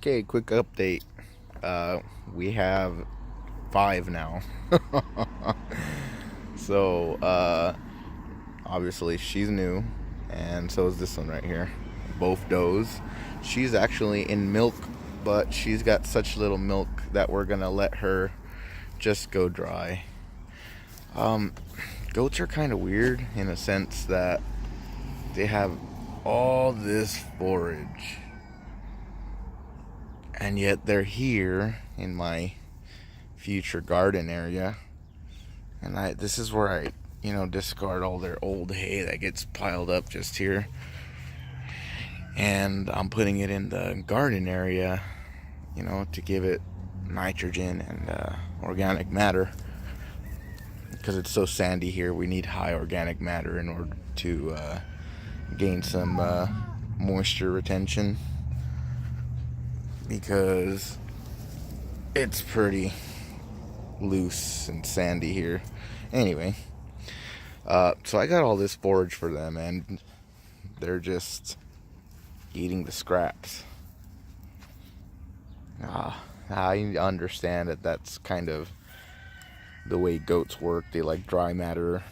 Okay, quick update. We have 5 now. So, obviously she's new, and so is this one right here. Both does. She's actually in milk, but she's got such little milk that we're gonna let her just go dry. Um, Goats are kind of weird in a sense that they have all this forage, and yet they're here in my future garden area, and this is where I discard all their old hay that gets piled up just here, and I'm putting it in the garden area, to give it nitrogen and organic matter, because it's so sandy here. We need high organic matter in order to gain some moisture retention, because it's pretty loose and sandy here. Anyway, so I got all this forage for them, and they're just eating the scraps. I understand that that's kind of the way goats work. They like dry matter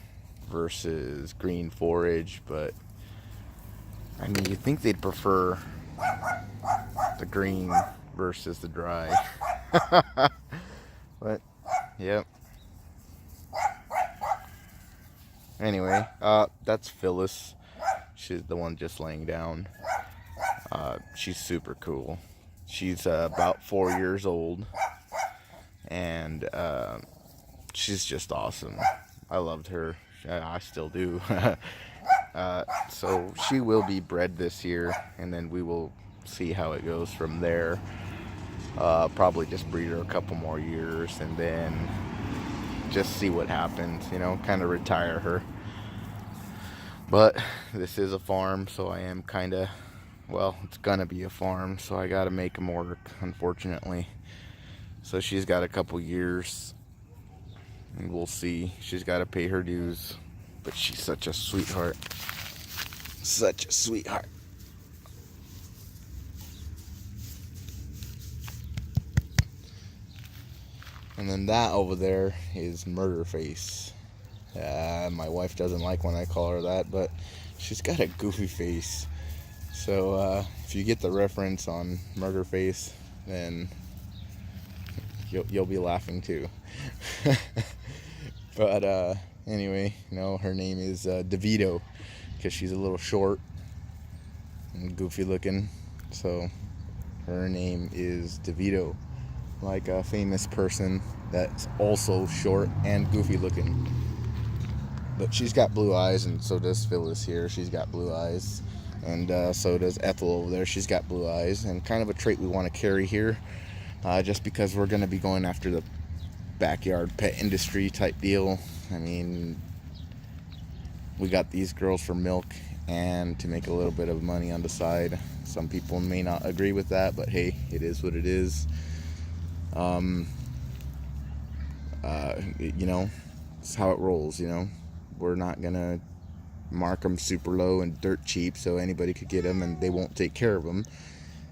versus green forage, but I mean, you'd think they'd prefer the green versus the dry. But yep. Anyway, that's Phyllis. She's the one just laying down. She's super cool. She's about 4 years old, and she's just awesome. I loved her. I still do. So she will be bred this year, and then we will see how it goes from there. Probably just breed her a couple more years, and then just see what happens, kind of retire her. But this is a farm, so I am kind of, it's gonna be a farm, so I gotta make them work, unfortunately. So she's got a couple years, and we'll see. She's got to pay her dues, but she's such a sweetheart. Such a sweetheart. And then that over there is Murder Face. My wife doesn't like when I call her that, but she's got a goofy face. So if you get the reference on Murder Face, then you'll be laughing too. But anyway, her name is DeVito, because she's a little short and goofy looking. So her name is DeVito, like a famous person that's also short and goofy looking. But she's got blue eyes, and so does Phyllis here. She's got blue eyes, and so does Ethel over there. She's got blue eyes, and kind of a trait we want to carry here, just because we're going to be going after the backyard pet industry type deal. I mean, we got these girls for milk and to make a little bit of money on the side. Some people may not agree with that, but hey, it is what it is. It's how it rolls. We're not gonna mark them super low and dirt cheap so anybody could get them, and they won't take care of them.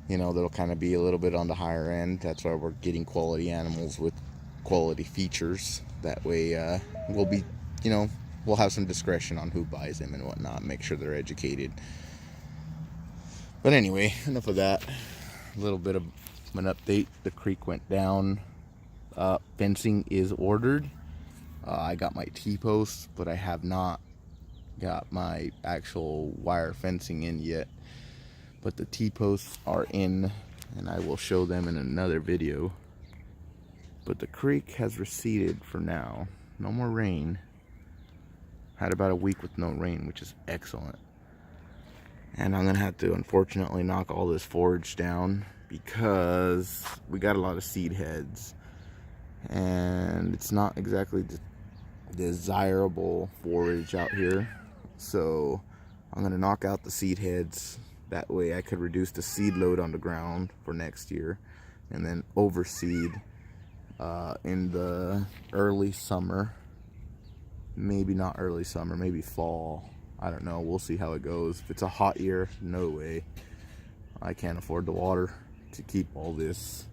They'll kind of be a little bit on the higher end. That's why we're getting quality animals with quality features. That way we'll have some discretion on who buys them and whatnot, make sure they're educated. But anyway, enough of that. A little bit of an update. The creek went down. Fencing is ordered. I got my T-posts, but I have not got my actual wire fencing in yet. But the T-posts are in, and I will show them in another video. But the creek has receded for now. No more rain. Had about a week with no rain, which is excellent. And I'm gonna have to unfortunately knock all this forage down, because we got a lot of seed heads, and it's not exactly desirable forage out here. So I'm gonna knock out the seed heads. That way I could reduce the seed load on the ground for next year, and then overseed in the early summer. Maybe not early summer, maybe fall. I don't know. We'll see how it goes. If it's a hot year, no way. I can't afford the water to keep all this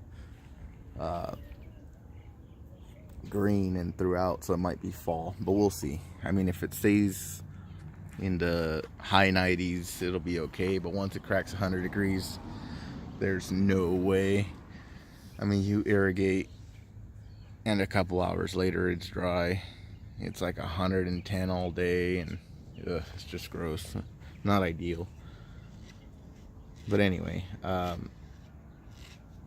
green and throughout, so it might be fall, but we'll see. I mean, if it stays in the high 90s, it'll be okay, but once it cracks 100 degrees, there's no way. I mean, you irrigate and a couple hours later it's dry. It's like 110 all day, and it's just gross. Not ideal. But anyway,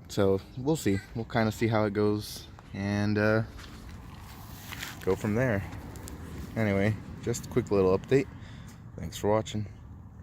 so we'll see. We'll kind of see how it goes and go from there. Anyway, just a quick little update. Thanks for watching.